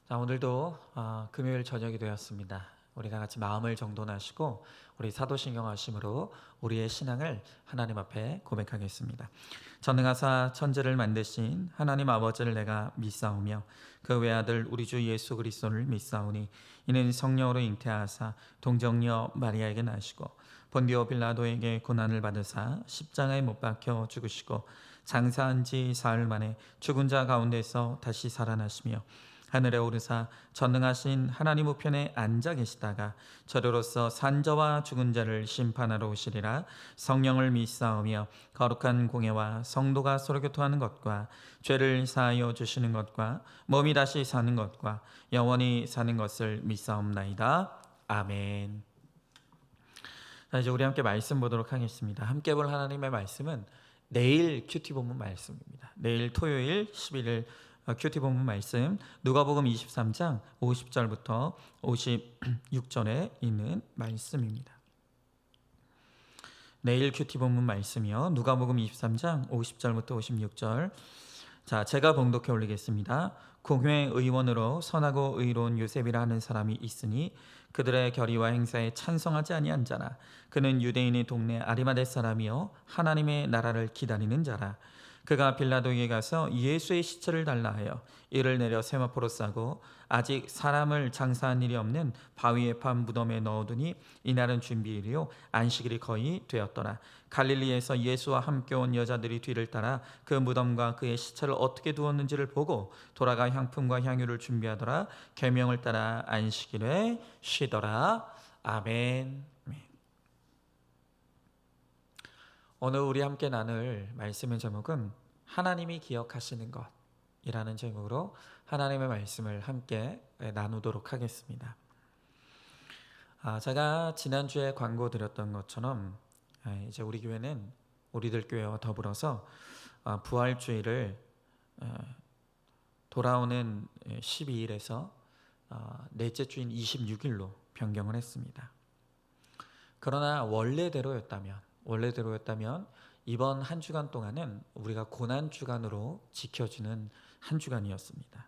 자, 오늘도 금요일 저녁이 되었습니다. 우리 다 같이 마음을 정돈하시고 우리 사도신경하심으로 우리의 신앙을 하나님 앞에 고백하겠습니다. 전능하사 천지를 만드신 하나님 아버지를 내가 믿사오며 그 외아들 우리 주 예수 그리스도를 믿사오니 이는 성령으로 잉태하사 동정녀 마리아에게 나시고 본디오 빌라도에게 고난을 받으사 십자가에 못 박혀 죽으시고 장사한 지 사흘 만에 죽은 자 가운데서 다시 살아나시며 하늘에 오르사 전능하신 하나님 우편에 앉아 계시다가 저리로서 산자와 죽은 자를 심판하러 오시리라. 성령을 믿사오며 거룩한 공예와 성도가 서로 교통하는 것과 죄를 사하여 주시는 것과 몸이 다시 사는 것과 영원히 사는 것을 믿사옵나이다. 아멘. 자, 이제 우리 함께 말씀 보도록 하겠습니다. 함께 볼 하나님의 말씀은 내일 큐티 본문 말씀입니다. 내일 토요일 11일 큐티 본문 말씀 누가복음 23장 50절부터 56절에 있는 말씀입니다. 내일 큐티 본문 말씀이요. 누가복음 23장 50절부터 56절. 자, 제가 봉독해 올리겠습니다. 공회 의원으로 선하고 의로운 요셉이라 하는 사람이 있으니 그들의 결의와 행사에 찬성하지 아니한 자라. 그는 유대인의 동네 아리마대 사람이요 하나님의 나라를 기다리는 자라. 그가 빌라도에게 가서 예수의 시체를 달라 하여 이를 내려 세마포로 싸고 아직 사람을 장사한 일이 없는 바위에 판 무덤에 넣어두니 이날은 준비일이요 안식일이 거의 되었더라. 갈릴리에서 예수와 함께 온 여자들이 뒤를 따라 그 무덤과 그의 시체를 어떻게 두었는지를 보고 돌아가 향품과 향유를 준비하더라. 계명을 따라 안식일에 쉬더라. 아멘. 오늘 우리 함께 나눌 말씀의 제목은 하나님이 기억하시는 것이라는 제목으로 하나님의 말씀을 함께 나누도록 하겠습니다. 제가 지난주에 광고 드렸던 것처럼 이제 우리 교회는 우리들 교회와 더불어서 부활주일을 돌아오는 12일에서 넷째 주인 26일로 변경을 했습니다. 그러나 원래대로였다면 이번 한 주간 동안은 우리가 고난 주간으로 지켜지는 한 주간이었습니다.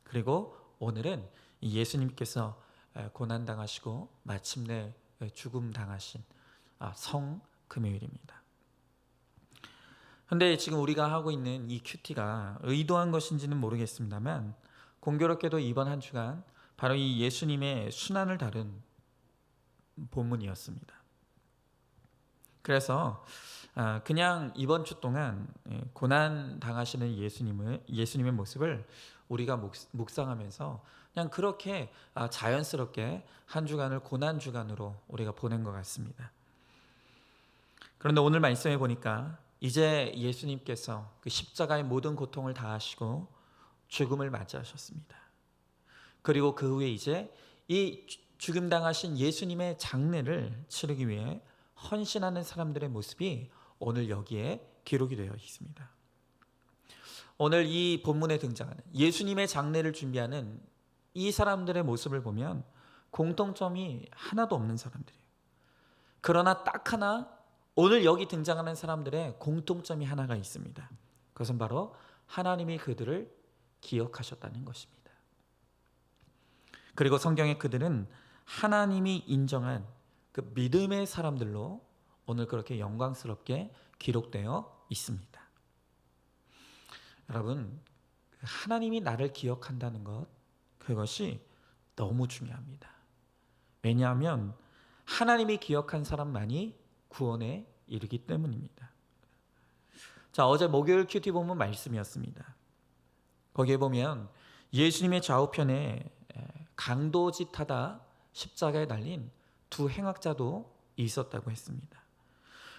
그리고 오늘은 예수님께서 고난 당하시고 마침내 죽음 당하신 성 금요일입니다. 그런데 지금 우리가 하고 있는 이 큐티가 의도한 것인지는 모르겠습니다만 공교롭게도 이번 한 주간 바로 이 예수님의 순환을 다룬 본문이었습니다. 그래서 그냥 이번 주 동안 고난 당하시는 예수님의 모습을 우리가 묵상하면서 그냥 그렇게 자연스럽게 한 주간을 고난 주간으로 우리가 보낸 것 같습니다. 그런데 오늘 말씀해 보니까 이제 예수님께서 그 십자가의 모든 고통을 다 하시고 죽음을 맞이하셨습니다. 그리고 그 후에 이제 이 죽음 당하신 예수님의 장례를 치르기 위해 헌신하는 사람들의 모습이 오늘 여기에 기록이 되어 있습니다. 오늘 이 본문에 등장하는 예수님의 장례를 준비하는 이 사람들의 모습을 보면 공통점이 하나도 없는 사람들이에요. 그러나 딱 하나 오늘 여기 등장하는 사람들의 공통점이 하나가 있습니다. 그것은 바로 하나님이 그들을 기억하셨다는 것입니다. 그리고 성경에 그들은 하나님이 인정한 그 믿음의 사람들로 오늘 그렇게 영광스럽게 기록되어 있습니다. 여러분, 하나님이 나를 기억한다는 것, 그것이 너무 중요합니다. 왜냐하면 하나님이 기억한 사람만이 구원에 이르기 때문입니다. 자, 어제 목요일 큐티 본문 말씀이었습니다. 거기에 보면 예수님의 좌우편에 강도짓하다 십자가에 달린 두 행악자도 있었다고 했습니다.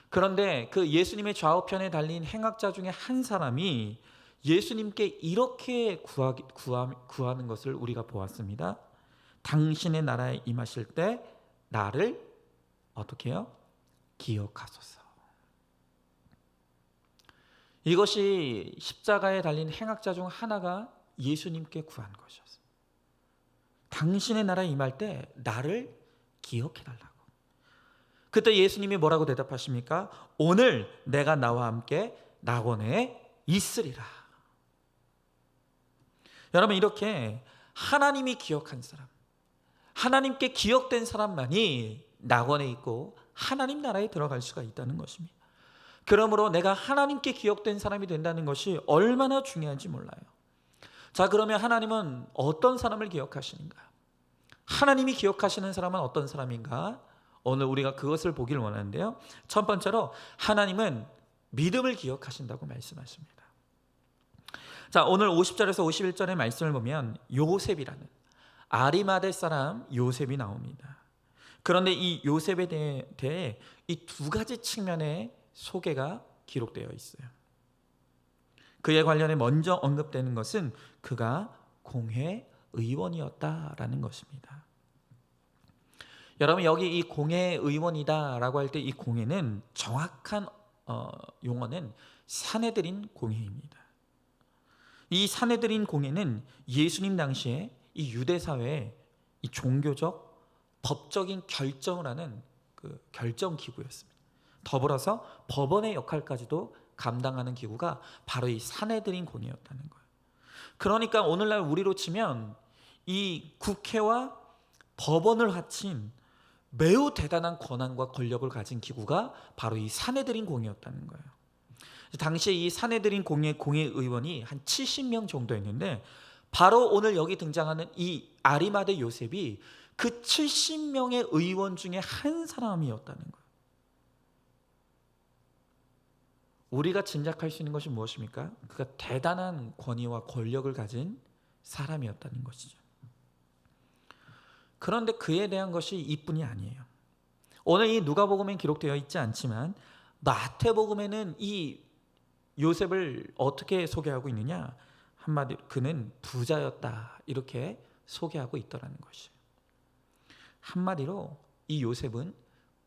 그런데 그 예수님의 좌우편에 달린 행악자 중에 한 사람이 예수님께 이렇게 구하는 것을 우리가 보았습니다. 당신의 나라에 임하실 때 나를 어떻게 해요? 기억하소서. 이것이 십자가에 달린 행악자 중 하나가 예수님께 구한 것이었어요. 당신의 나라에 임할 때 나를 기억해달라고. 그때 예수님이 뭐라고 대답하십니까? 오늘 내가 나와 함께 낙원에 있으리라. 여러분, 이렇게 하나님이 기억한 사람, 하나님께 기억된 사람만이 낙원에 있고 하나님 나라에 들어갈 수가 있다는 것입니다. 그러므로 내가 하나님께 기억된 사람이 된다는 것이 얼마나 중요한지 몰라요. 자, 그러면 하나님은 어떤 사람을 기억하시는가? 하나님이 기억하시는 사람은 어떤 사람인가? 오늘 우리가 그것을 보길 원하는데요. 첫 번째로 하나님은 믿음을 기억하신다고 말씀하십니다. 자, 오늘 50절에서 51절의 말씀을 보면 요셉이라는 아리마대 사람 요셉이 나옵니다. 그런데 이 요셉에 대해 이 두 가지 측면의 소개가 기록되어 있어요. 그에 관련해 먼저 언급되는 것은 그가 공회 의원이었다라는 것입니다. 여러분, 여기 이 공회 의원이다라고 할 때 이 공회는 정확한 용어는 사내들인 공회입니다. 이 사내들인 공회는 예수님 당시에 이 유대 사회의 이 종교적 법적인 결정을 하는 그 결정 기구였습니다. 더불어서 법원의 역할까지도 감당하는 기구가 바로 이 사내들인 공회였다는 거예요. 그러니까 오늘날 우리로 치면 이 국회와 법원을 합친 매우 대단한 권한과 권력을 가진 기구가 바로 이 사내들인 공회였다는 거예요. 당시에 이 사내들인 공회의원이 한 70명 정도였는데 바로 오늘 여기 등장하는 이 아리마대 요셉이 그 70명의 의원 중에 한 사람이었다는 거예요. 우리가 짐작할 수 있는 것이 무엇입니까? 그가 대단한 권위와 권력을 가진 사람이었다는 것이죠. 그런데 그에 대한 것이 이뿐이 아니에요. 오늘 이 누가복음에 기록되어 있지 않지만 마태복음에는 이 요셉을 어떻게 소개하고 있느냐? 한마디로 그는 부자였다 이렇게 소개하고 있더라는 것이에요. 한마디로 이 요셉은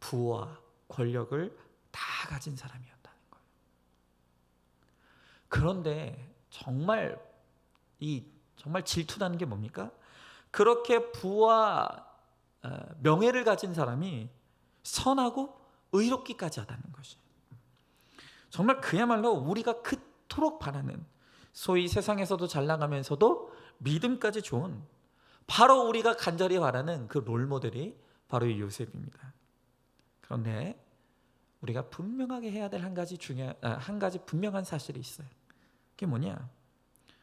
부와 권력을 다 가진 사람이었다는 거예요. 그런데 정말 질투나는 게 뭡니까? 그렇게 부와 명예를 가진 사람이 선하고 의롭기까지 하다는 것이에요. 정말 그야말로 우리가 그토록 바라는 소위 세상에서도 잘 나가면서도 믿음까지 좋은 바로 우리가 간절히 바라는 그 롤모델이 바로 이 요셉입니다. 그런데 우리가 분명하게 해야 될 한 가지 분명한 사실이 있어요. 그게 뭐냐?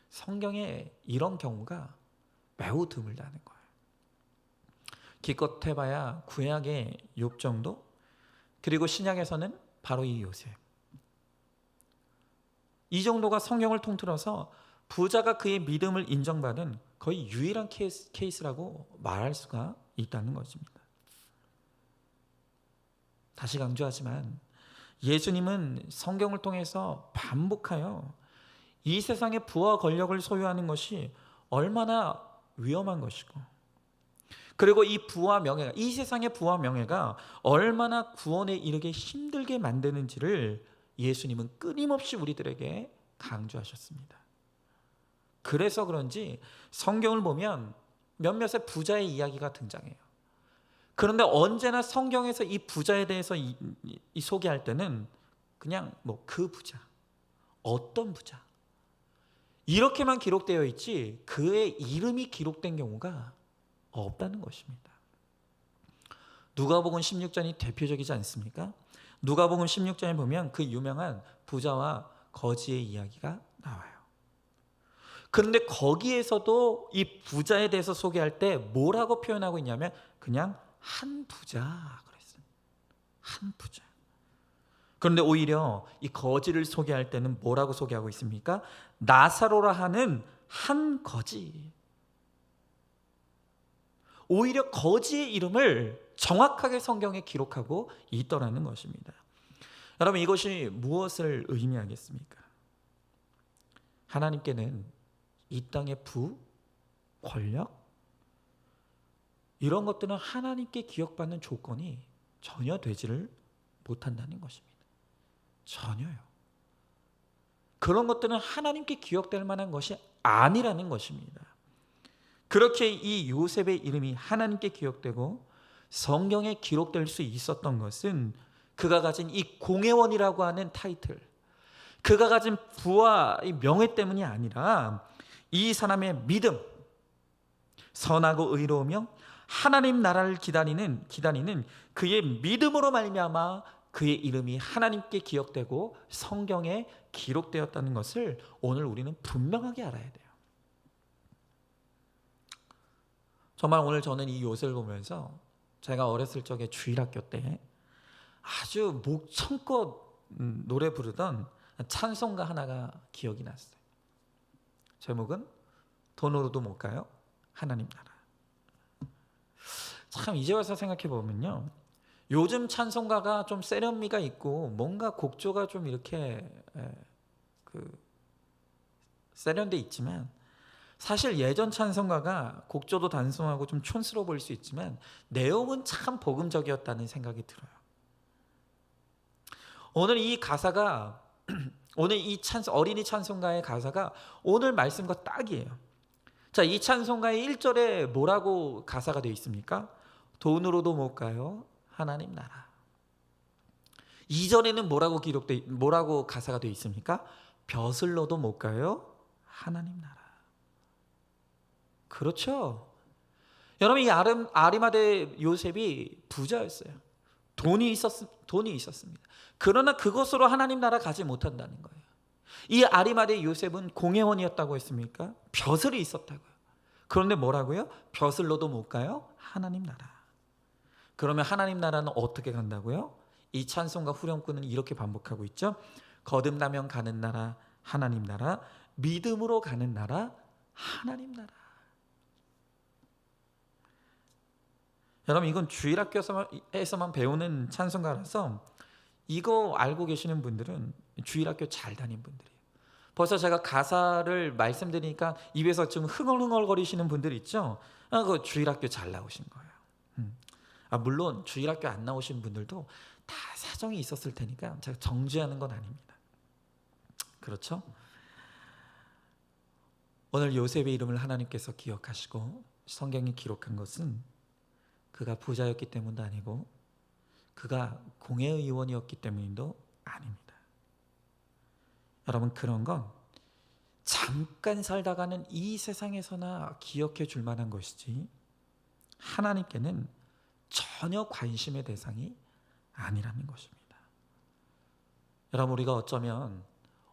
성경에 이런 경우가 매우 드물다는 거예요. 기껏 해봐야 구약의 욥 정도, 그리고 신약에서는 바로 이 요셉. 이 정도가 성경을 통틀어서 부자가 그의 믿음을 인정받은 거의 유일한 케이스라고 말할 수가 있다는 것입니다. 다시 강조하지만 예수님은 성경을 통해서 반복하여 이 세상의 부와 권력을 소유하는 것이 얼마나 위험한 것이고, 그리고 이 부와 명예가, 이 세상의 부와 명예가 얼마나 구원에 이르게 힘들게 만드는지를 예수님은 끊임없이 우리들에게 강조하셨습니다. 그래서 그런지 성경을 보면 몇몇의 부자의 이야기가 등장해요. 그런데 언제나 성경에서 이 부자에 대해서 이 소개할 때는 그냥 그 부자, 어떤 부자 이렇게만 기록되어 있지 그의 이름이 기록된 경우가 없다는 것입니다. 누가복음 16장이 대표적이지 않습니까? 누가복음 16장에 보면 그 유명한 부자와 거지의 이야기가 나와요. 그런데 거기에서도 이 부자에 대해서 소개할 때 뭐라고 표현하고 있냐면 그냥 한 부자 그랬어요. 한 부자. 그런데 오히려 이 거지를 소개할 때는 뭐라고 소개하고 있습니까? 나사로라 하는 한 거지. 오히려 거지의 이름을 정확하게 성경에 기록하고 있더라는 것입니다. 여러분, 이것이 무엇을 의미하겠습니까? 하나님께는 이 땅의 부, 권력 이런 것들은 하나님께 기억받는 조건이 전혀 되지를 못한다는 것입니다. 전혀요. 그런 것들은 하나님께 기억될 만한 것이 아니라는 것입니다. 그렇게 이 요셉의 이름이 하나님께 기억되고 성경에 기록될 수 있었던 것은 그가 가진 이 공회원이라고 하는 타이틀, 그가 가진 부와 이 명예 때문이 아니라 이 사람의 믿음, 선하고 의로우며 하나님 나라를 기다리는 그의 믿음으로 말미암아 그의 이름이 하나님께 기억되고 성경에 기록되었다는 것을 오늘 우리는 분명하게 알아야 돼요. 정말 오늘 저는 이 요셉을 보면서 제가 어렸을 적에 주일학교 때 아주 목청껏 노래 부르던 찬송가 하나가 기억이 났어요. 제목은 돈으로도 못 가요 하나님 나라. 참 이제 와서 생각해 보면요, 요즘 찬송가가 좀 세련미가 있고 뭔가 곡조가 좀 이렇게 세련돼 있지만, 사실 예전 찬송가가 곡조도 단순하고 좀 촌스러워 보일 수 있지만 내용은 참 복음적이었다는 생각이 들어요. 오늘 이 가사가 오늘 이 어린이 찬송가의 가사가 오늘 말씀과 딱이에요. 자, 이 찬송가의 1절에 뭐라고 가사가 되어 있습니까? 돈으로도 못 가요 하나님 나라. 2절에는 뭐라고 가사가 되어 있습니까? 벼슬로도 못 가요 하나님 나라. 그렇죠. 여러분, 이 아리마대 요셉이 부자였어요. 돈이 있었습니다. 그러나 그것으로 하나님 나라 가지 못한다는 거예요. 이 아리마대 요셉은 공회원이었다고 했습니까? 벼슬이 있었다고요. 그런데 뭐라고요? 벼슬로도 못 가요 하나님 나라. 그러면 하나님 나라는 어떻게 간다고요? 이 찬송가 후렴구는 이렇게 반복하고 있죠. 거듭나면 가는 나라 하나님 나라, 믿음으로 가는 나라 하나님 나라. 여러분, 이건 주일학교에서만 배우는 찬송가라서 이거 알고 계시는 분들은 주일학교 잘 다닌 분들이에요. 벌써 제가 가사를 말씀드리니까 입에서 좀 흥얼흥얼거리시는 분들 있죠? 그 주일학교 잘 나오신 거예요. 물론 주일학교 안 나오신 분들도 다 사정이 있었을 테니까 제가 정죄하는 건 아닙니다. 그렇죠? 오늘 요셉의 이름을 하나님께서 기억하시고 성경이 기록한 것은 그가 부자였기 때문도 아니고 그가 공회의원이었기 때문도 아닙니다. 여러분, 그런 건 잠깐 살다가는 이 세상에서나 기억해 줄 만한 것이지 하나님께는 전혀 관심의 대상이 아니라는 것입니다. 여러분, 우리가 어쩌면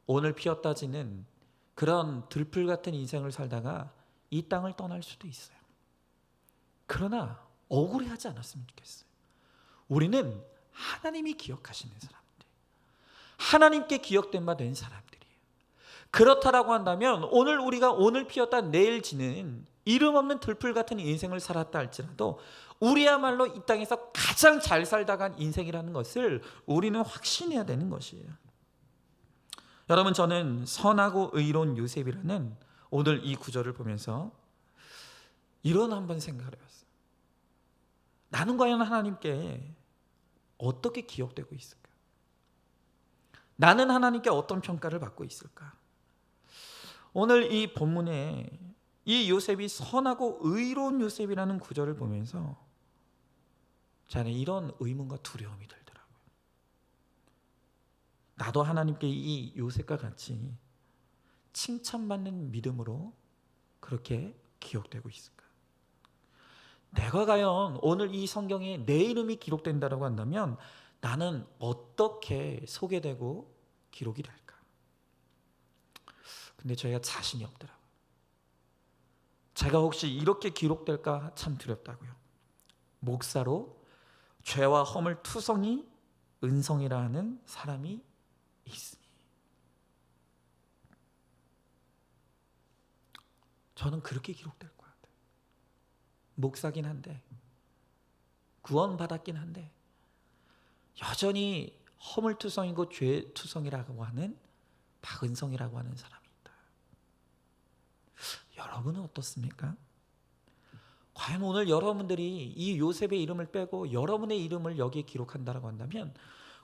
오늘 피었다 지는 그런 들풀 같은 인생을 살다가 이 땅을 떠날 수도 있어요. 그러나 억울해하지 않았으면 좋겠어요. 우리는 하나님이 기억하시는 사람들, 하나님께 기억된 바 된 사람들이에요. 그렇다라고 한다면 우리가 오늘 피었다 내일 지는 이름 없는 들풀 같은 인생을 살았다 할지라도 우리야말로 이 땅에서 가장 잘 살다 간 인생이라는 것을 우리는 확신해야 되는 것이에요. 여러분, 저는 선하고 의로운 요셉이라는 오늘 이 구절을 보면서 이런 한번 생각을 해봤어요. 나는 과연 하나님께 어떻게 기억되고 있을까? 나는 하나님께 어떤 평가를 받고 있을까? 오늘 이 본문에 이 요셉이 선하고 의로운 요셉이라는 구절을 보면서 저는 이런 의문과 두려움이 들더라고요. 나도 하나님께 이 요셉과 같이 칭찬받는 믿음으로 그렇게 기억되고 있을까? 내가 과연 오늘 이 성경에 내 이름이 기록된다고 한다면 나는 어떻게 소개되고 기록이 될까? 근데 저희가 자신이 없더라고요. 제가 혹시 이렇게 기록될까 참 두렵다고요. 목사로 죄와 허물 투성이 은성이라 하는 사람이 있으니. 저는 그렇게 기록될 것 같아요. 목사긴 한데, 구원받았긴 한데 여전히 허물투성이고 죄투성이라고 하는 박은성이라고 하는 사람이 있다. 여러분은 어떻습니까? 과연 오늘 여러분들이 이 요셉의 이름을 빼고 여러분의 이름을 여기에 기록한다고 한다면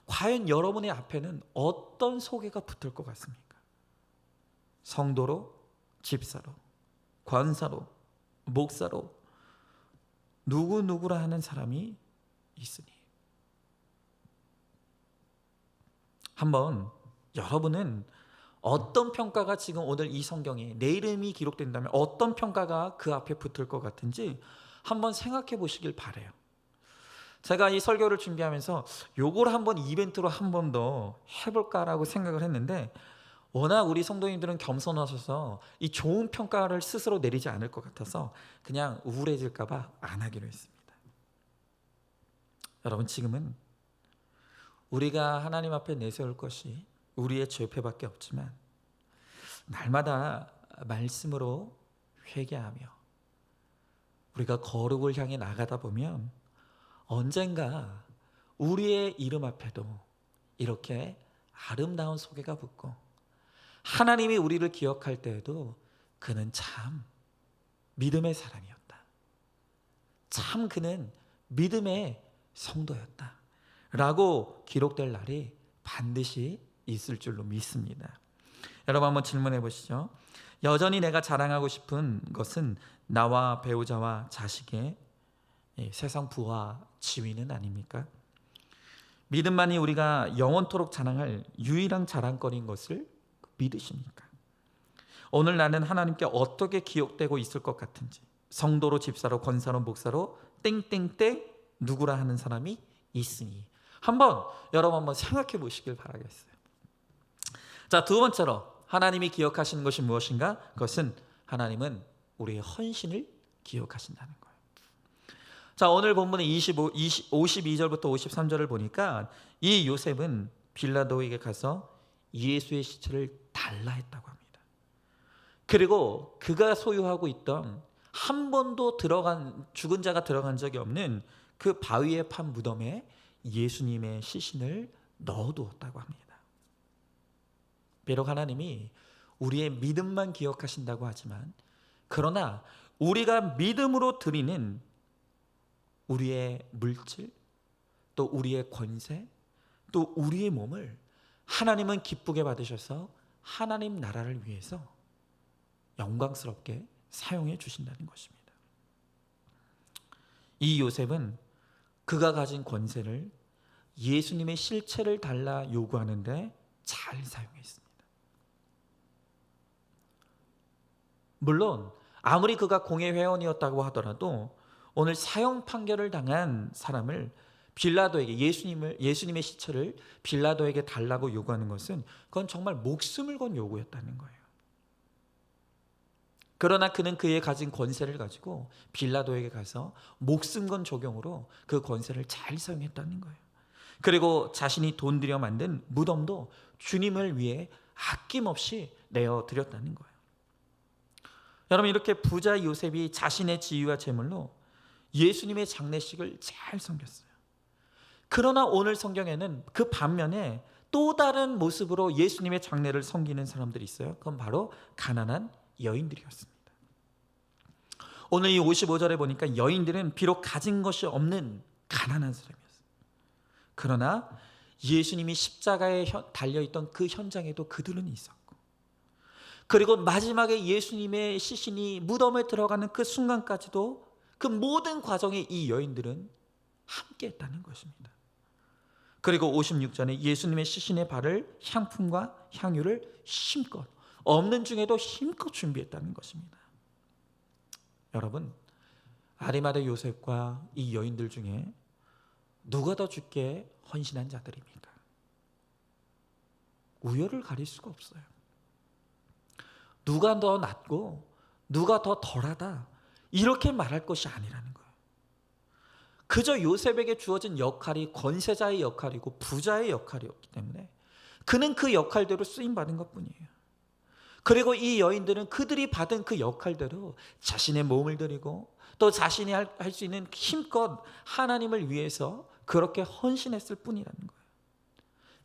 과연 여러분의 앞에는 어떤 소개가 붙을 것 같습니까? 성도로, 집사로, 권사로, 목사로, 누구누구라 하는 사람이 있으니. 한번 여러분은 어떤 평가가 지금 오늘 이 성경에 내 이름이 기록된다면 어떤 평가가 그 앞에 붙을 것 같은지 한번 생각해 보시길 바라요. 제가 이 설교를 준비하면서 요걸 한번 이벤트로 한 번 더 해볼까라고 생각을 했는데, 워낙 우리 성도님들은 겸손하셔서 이 좋은 평가를 스스로 내리지 않을 것 같아서 그냥 우울해질까 봐 안 하기로 했습니다. 여러분, 지금은 우리가 하나님 앞에 내세울 것이 우리의 죄패밖에 없지만 날마다 말씀으로 회개하며 우리가 거룩을 향해 나가다 보면 언젠가 우리의 이름 앞에도 이렇게 아름다운 소개가 붙고 하나님이 우리를 기억할 때에도 그는 참 믿음의 사람이었다, 참 그는 믿음의 성도였다 라고 기록될 날이 반드시 있을 줄로 믿습니다. 여러분, 한번 질문해 보시죠. 여전히 내가 자랑하고 싶은 것은 나와 배우자와 자식의 세상 부와 지위는 아닙니까? 믿음만이 우리가 영원토록 자랑할 유일한 자랑거리인 것을 믿으십니까? 오늘 나는 하나님께 어떻게 기억되고 있을 것 같은지, 성도로, 집사로, 권사로, 목사로 땡땡땡 누구라 하는 사람이 있으니 여러분 한번 생각해 보시길 바라겠어요. 자, 두 번째로 하나님이 기억하시는 것이 무엇인가? 그것은 하나님은 우리의 헌신을 기억하신다는 거예요. 자, 오늘 본문의 52절부터 53절을 보니까 이 요셉은 빌라도에게 가서 예수의 시체를 달라 했다고 합니다. 그리고 그가 소유하고 있던 한 번도 죽은 자가 들어간 적이 없는 그 바위에 판 무덤에 예수님의 시신을 넣어두었다고 합니다. 비록 하나님이 우리의 믿음만 기억하신다고 하지만, 그러나 우리가 믿음으로 드리는 우리의 물질, 또 우리의 권세, 또 우리의 몸을 하나님은 기쁘게 받으셔서 하나님 나라를 위해서 영광스럽게 사용해 주신다는 것입니다. 이 요셉은 그가 가진 권세를 예수님의 실체를 달라 요구하는데 잘 사용했습니다. 물론 아무리 그가 공회 회원이었다고 하더라도 오늘 사형 판결을 당한 사람을 빌라도에게, 예수님의 시체를 빌라도에게 달라고 요구하는 것은 그건 정말 목숨을 건 요구였다는 거예요. 그러나 그는 그의 가진 권세를 가지고 빌라도에게 가서 목숨 건 적용으로 그 권세를 잘 사용했다는 거예요. 그리고 자신이 돈 들여 만든 무덤도 주님을 위해 아낌없이 내어드렸다는 거예요. 여러분, 이렇게 부자 요셉이 자신의 지위와 재물로 예수님의 장례식을 잘 섬겼어요. 그러나 오늘 성경에는 그 반면에 또 다른 모습으로 예수님의 장례를 섬기는 사람들이 있어요. 그건 바로 가난한 여인들이었습니다. 오늘 이 55절에 보니까 여인들은 비록 가진 것이 없는 가난한 사람이었어요. 그러나 예수님이 십자가에 달려있던 그 현장에도 그들은 있었고, 그리고 마지막에 예수님의 시신이 무덤에 들어가는 그 순간까지도 그 모든 과정에 이 여인들은 함께 했다는 것입니다. 그리고 56절에 예수님의 시신의 발을 향품과 향유를 힘껏, 없는 중에도 힘껏 준비했다는 것입니다. 여러분, 아리마대 요셉과 이 여인들 중에 누가 더 주께 헌신한 자들입니까? 우열을 가릴 수가 없어요. 누가 더 낫고 누가 더 덜하다 이렇게 말할 것이 아니라는 거예요. 그저 요셉에게 주어진 역할이 권세자의 역할이고 부자의 역할이었기 때문에 그는 그 역할대로 쓰임받은 것뿐이에요. 그리고 이 여인들은 그들이 받은 그 역할대로 자신의 몸을 드리고 또 자신이 할 수 있는 힘껏 하나님을 위해서 그렇게 헌신했을 뿐이라는 거예요.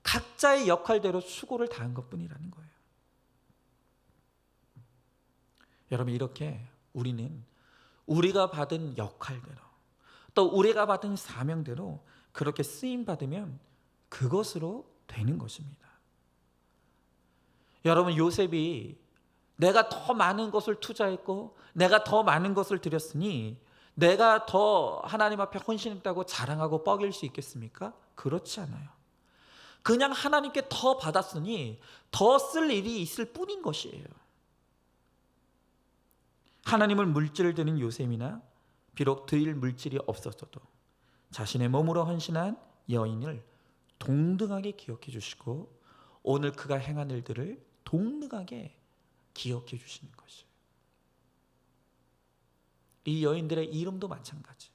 각자의 역할대로 수고를 다한 것뿐이라는 거예요. 여러분, 이렇게 우리는 우리가 받은 역할대로 또 우리가 받은 사명대로 그렇게 쓰임받으면 그것으로 되는 것입니다. 여러분, 요셉이 내가 더 많은 것을 투자했고 내가 더 많은 것을 드렸으니 내가 더 하나님 앞에 헌신했다고 자랑하고 뻐길 수 있겠습니까? 그렇지 않아요. 그냥 하나님께 더 받았으니 더 쓸 일이 있을 뿐인 것이에요. 하나님을 물질을 드린 요셉이나 비록 드릴 물질이 없었어도 자신의 몸으로 헌신한 여인을 동등하게 기억해 주시고 오늘 그가 행한 일들을 동등하게 기억해 주시는 것이에요. 이 여인들의 이름도 마찬가지.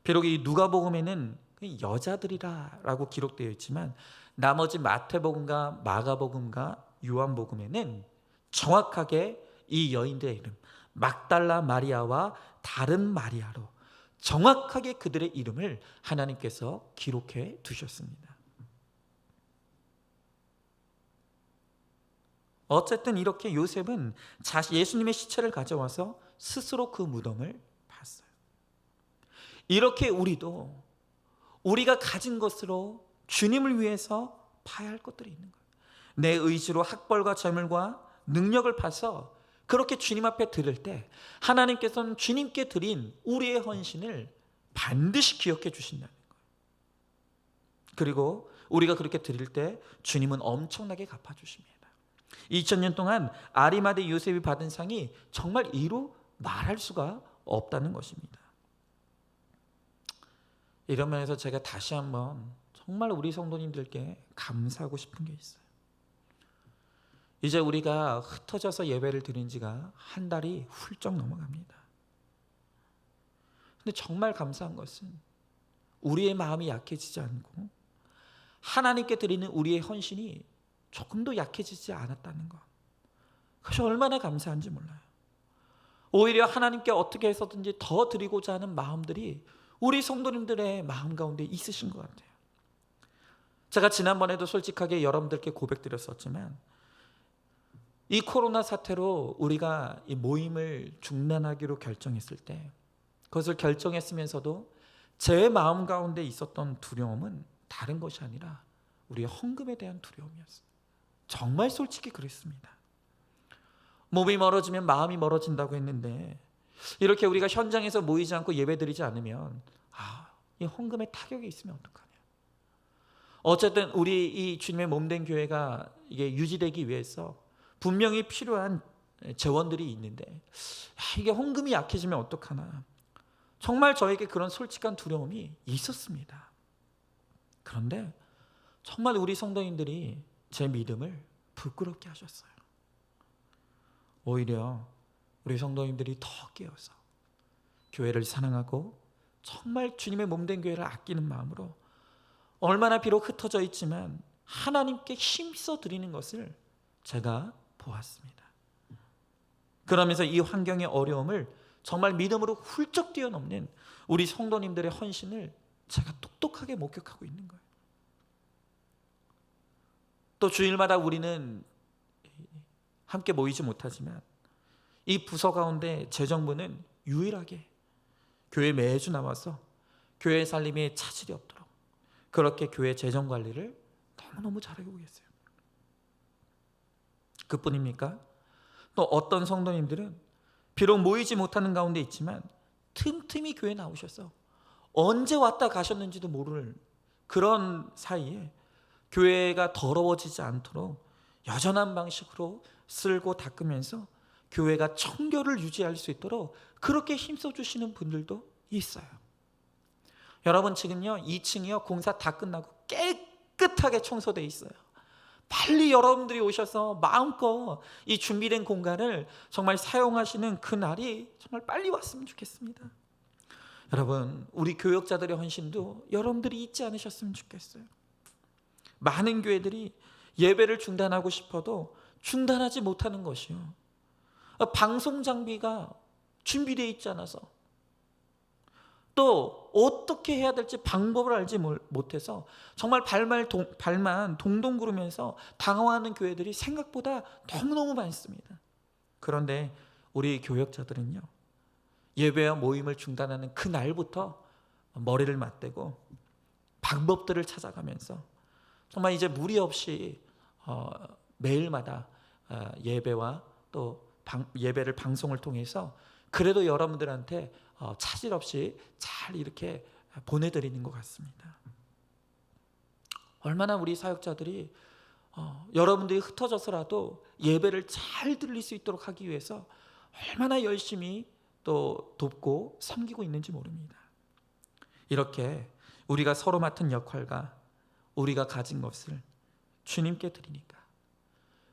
비록 이 누가복음에는 여자들이라라고 기록되어 있지만 나머지 마태복음과 마가복음과 요한복음에는 정확하게 이 여인들의 이름 막달라 마리아와 다른 마리아로 정확하게 그들의 이름을 하나님께서 기록해 두셨습니다. 어쨌든 이렇게 요셉은 예수님의 시체를 가져와서 스스로 그 무덤을 봤어요. 이렇게 우리도 우리가 가진 것으로 주님을 위해서 파야 할 것들이 있는 거예요. 내 의지로 학벌과 재물과 능력을 파서 그렇게 주님 앞에 드릴 때 하나님께서는 주님께 드린 우리의 헌신을 반드시 기억해 주신다는 거예요. 그리고 우리가 그렇게 드릴 때 주님은 엄청나게 갚아주십니다. 2000년 동안 아리마대 요셉이 받은 상이 정말 이루 말할 수가 없다는 것입니다. 이런 면에서 제가 다시 한번 정말 우리 성도님들께 감사하고 싶은 게 있어요. 이제 우리가 흩어져서 예배를 드린 지가 한 달이 훌쩍 넘어갑니다. 근데 정말 감사한 것은 우리의 마음이 약해지지 않고 하나님께 드리는 우리의 헌신이 조금도 약해지지 않았다는 것. 그것이 얼마나 감사한지 몰라요. 오히려 하나님께 어떻게 해서든지 더 드리고자 하는 마음들이 우리 성도님들의 마음 가운데 있으신 것 같아요. 제가 지난번에도 솔직하게 여러분들께 고백드렸었지만 이 코로나 사태로 우리가 이 모임을 중단하기로 결정했을 때 그것을 결정했으면서도 제 마음 가운데 있었던 두려움은 다른 것이 아니라 우리의 헌금에 대한 두려움이었어요. 정말 솔직히 그랬습니다. 몸이 멀어지면 마음이 멀어진다고 했는데 이렇게 우리가 현장에서 모이지 않고 예배드리지 않으면 이 헌금에 타격이 있으면 어떡하냐. 어쨌든 우리 이 주님의 몸된 교회가 이게 유지되기 위해서 분명히 필요한 재원들이 있는데 이게 헌금이 약해지면 어떡하나. 정말 저에게 그런 솔직한 두려움이 있었습니다. 그런데 정말 우리 성도님들이 제 믿음을 부끄럽게 하셨어요. 오히려 우리 성도님들이 더 깨어서 교회를 사랑하고 정말 주님의 몸된 교회를 아끼는 마음으로 얼마나 비록 흩어져 있지만 하나님께 힘써 드리는 것을 제가 보았습니다. 그러면서 이 환경의 어려움을 정말 믿음으로 훌쩍 뛰어넘는 우리 성도님들의 헌신을 제가 똑똑하게 목격하고 있는 거예요. 또 주일마다 우리는 함께 모이지 못하지만 이 부서 가운데 재정부는 유일하게 교회 매주 나와서 교회 살림에 차질이 없도록 그렇게 교회 재정 관리를 너무너무 잘하고 계세요. 그뿐입니까? 또 어떤 성도님들은 비록 모이지 못하는 가운데 있지만 틈틈이 교회 나오셔서 언제 왔다 가셨는지도 모를 그런 사이에 교회가 더러워지지 않도록 여전한 방식으로 쓸고 닦으면서 교회가 청결을 유지할 수 있도록 그렇게 힘써 주시는 분들도 있어요. 여러분 지금요 2층이요 공사 다 끝나고 깨끗하게 청소되어 있어요. 빨리 여러분들이 오셔서 마음껏 이 준비된 공간을 정말 사용하시는 그날이 정말 빨리 왔으면 좋겠습니다. 여러분 우리 교역자들의 헌신도 여러분들이 잊지 않으셨으면 좋겠어요. 많은 교회들이 예배를 중단하고 싶어도 중단하지 못하는 것이요. 방송 장비가 준비되어 있지 않아서 또 어떻게 해야 될지 방법을 알지 못해서 정말 발만 동동 구르면서 당황하는 교회들이 생각보다 너무너무 많습니다. 그런데 우리 교역자들은요 예배와 모임을 중단하는 그날부터 머리를 맞대고 방법들을 찾아가면서 정말 이제 무리 없이 매일마다 예배와 또 예배를 방송을 통해서 그래도 여러분들한테 차질 없이 잘 이렇게 보내드리는 것 같습니다. 얼마나 우리 사역자들이 여러분들이 흩어져서라도 예배를 잘 드릴 수 있도록 하기 위해서 얼마나 열심히 또 돕고 섬기고 있는지 모릅니다. 이렇게 우리가 서로 맡은 역할과 우리가 가진 것을 주님께 드리니까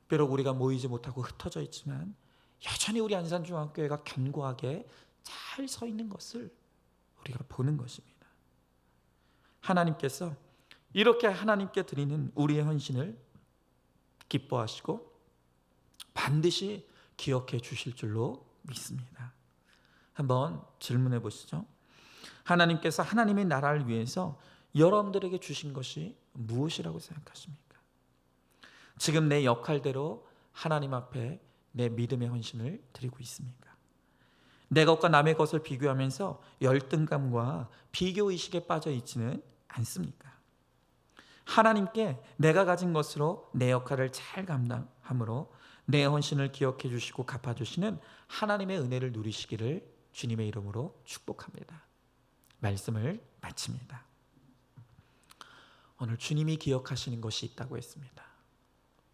비록 우리가 모이지 못하고 흩어져 있지만 여전히 우리 안산중앙교회가 견고하게 잘 서 있는 것을 우리가 보는 것입니다. 하나님께서 이렇게 하나님께 드리는 우리의 헌신을 기뻐하시고 반드시 기억해 주실 줄로 믿습니다. 한번 질문해 보시죠. 하나님께서 하나님의 나라를 위해서 여러분들에게 주신 것이 무엇이라고 생각하십니까? 지금 내 역할대로 하나님 앞에 내 믿음의 헌신을 드리고 있습니까? 내 것과 남의 것을 비교하면서 열등감과 비교의식에 빠져 있지는 않습니까? 하나님께 내가 가진 것으로 내 역할을 잘 감당함으로 내 헌신을 기억해 주시고 갚아주시는 하나님의 은혜를 누리시기를 주님의 이름으로 축복합니다. 말씀을 마칩니다. 오늘 주님이 기억하시는 것이 있다고 했습니다.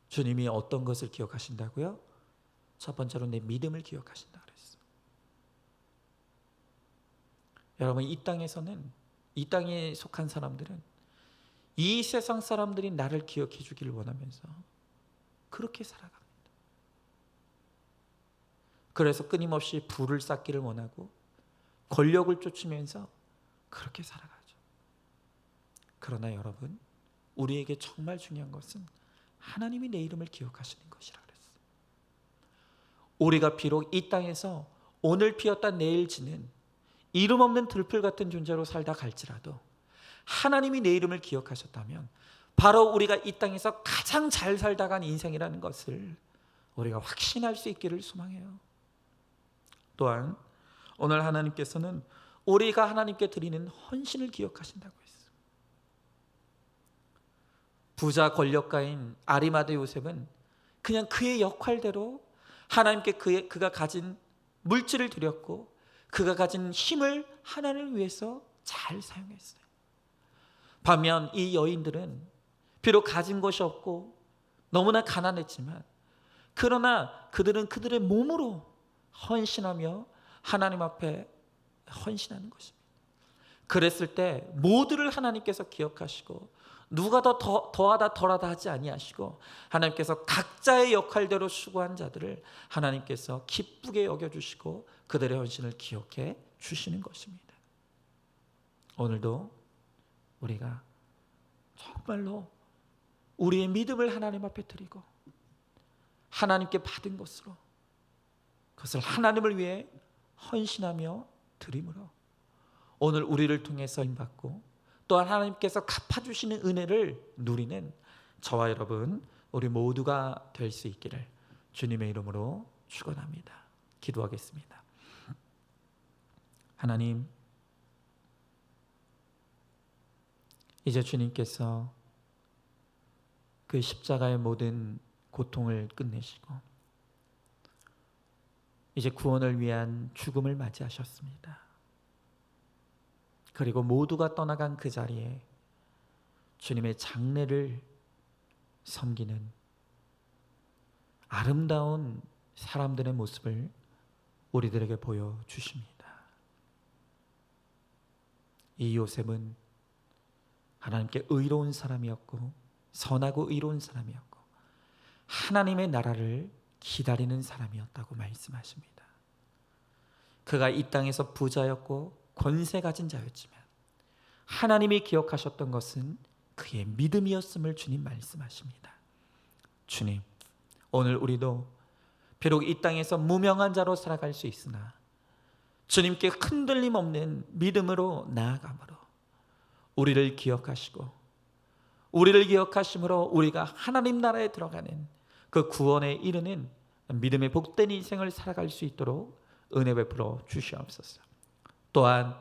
주님이 어떤 것을 기억하신다고요? 첫 번째로 내 믿음을 기억하신다 그랬어요. 여러분, 이 땅에 속한 사람들은 이 세상 사람들이 나를 기억해 주기를 원하면서 그렇게 살아갑니다. 그래서 끊임없이 부를 쌓기를 원하고 권력을 쫓으면서 그렇게 살아가죠. 그러나 여러분, 우리에게 정말 중요한 것은 하나님이 내 이름을 기억하시는 것이라 그랬어요. 우리가 비록 이 땅에서 오늘 피었다 내일 지는 이름 없는 들풀 같은 존재로 살다 갈지라도 하나님이 내 이름을 기억하셨다면 바로 우리가 이 땅에서 가장 잘 살다 간 인생이라는 것을 우리가 확신할 수 있기를 소망해요. 또한 오늘 하나님께서는 우리가 하나님께 드리는 헌신을 기억하신다고 했어요. 부자 권력가인 아리마대 요셉은 그냥 그의 역할대로 하나님께 그가 가진 물질을 드렸고 그가 가진 힘을 하나님을 위해서 잘 사용했어요. 반면 이 여인들은 비록 가진 것이 없고 너무나 가난했지만 그러나 그들은 그들의 몸으로 헌신하며 하나님 앞에 헌신하는 것입니다. 그랬을 때 모두를 하나님께서 기억하시고 누가 더하다 덜하다 하지 아니하시고 하나님께서 각자의 역할대로 수고한 자들을 하나님께서 기쁘게 여겨주시고 그들의 헌신을 기억해 주시는 것입니다. 오늘도 우리가 정말로 우리의 믿음을 하나님 앞에 드리고 하나님께 받은 것으로 그것을 하나님을 위해 헌신하며 드림으로 오늘 우리를 통해서 힘받고 또한 하나님께서 갚아주시는 은혜를 누리는 저와 여러분 우리 모두가 될 수 있기를 주님의 이름으로 축원합니다. 기도하겠습니다. 하나님, 이제 주님께서 그 십자가의 모든 고통을 끝내시고 이제 구원을 위한 죽음을 맞이하셨습니다. 그리고 모두가 떠나간 그 자리에 주님의 장례를 섬기는 아름다운 사람들의 모습을 우리들에게 보여주십니다. 이 요셉은 하나님께 의로운 사람이었고 선하고 의로운 사람이었고 하나님의 나라를 기다리는 사람이었다고 말씀하십니다. 그가 이 땅에서 부자였고 권세 가진 자였지만 하나님이 기억하셨던 것은 그의 믿음이었음을 주님 말씀하십니다. 주님, 오늘 우리도 비록 이 땅에서 무명한 자로 살아갈 수 있으나 주님께 흔들림 없는 믿음으로 나아감으로 우리를 기억하심으로 우리가 하나님 나라에 들어가는 그 구원에 이르는 믿음의 복된 인생을 살아갈 수 있도록 은혜 베풀어 주시옵소서. 또한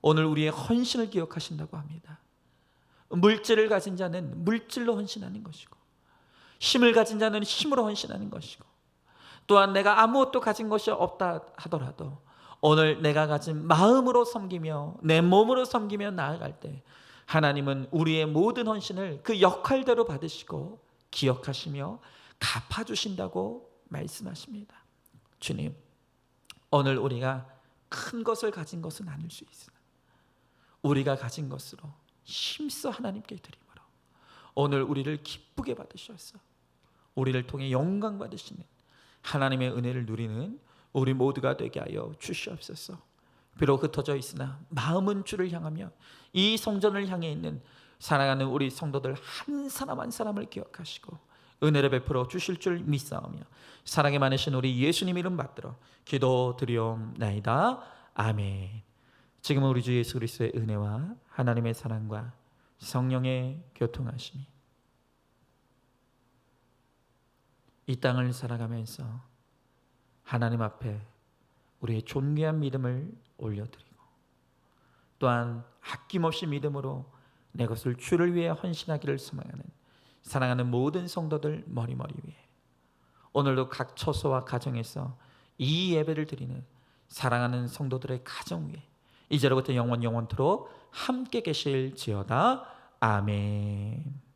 오늘 우리의 헌신을 기억하신다고 합니다. 물질을 가진 자는 물질로 헌신하는 것이고 힘을 가진 자는 힘으로 헌신하는 것이고 또한 내가 아무것도 가진 것이 없다 하더라도 오늘 내가 가진 마음으로 섬기며 내 몸으로 섬기며 나아갈 때 하나님은 우리의 모든 헌신을 그 역할대로 받으시고 기억하시며 갚아주신다고 말씀하십니다. 주님, 오늘 우리가 큰 것을 가진 것은 아닐 수 있으나 우리가 가진 것으로 힘써 하나님께 드림으로 오늘 우리를 기쁘게 받으셔서 우리를 통해 영광 받으시는 하나님의 은혜를 누리는 우리 모두가 되게 하여 주시옵소서. 비록 흩어져 있으나 마음은 주를 향하며 이 성전을 향해 있는 사랑하는 우리 성도들 한 사람 한 사람을 기억하시고 은혜를 베풀어 주실 줄 믿사오며 사랑이 많으신 우리 예수님 이름 받들어 기도드리옵나이다. 아멘. 지금은 우리 주 예수 그리스도의 은혜와 하나님의 사랑과 성령의 교통하심이 이 땅을 살아가면서 하나님 앞에 우리의 존귀한 믿음을 올려드리고 또한 아낌없이 믿음으로 내 것을 주를 위해 헌신하기를 소망하는 사랑하는 모든 성도들 머리머리 위에 오늘도 각 처소와 가정에서 이 예배를 드리는 사랑하는 성도들의 가정 위에 이제로부터 영원토록 함께 계실지어다. 아멘.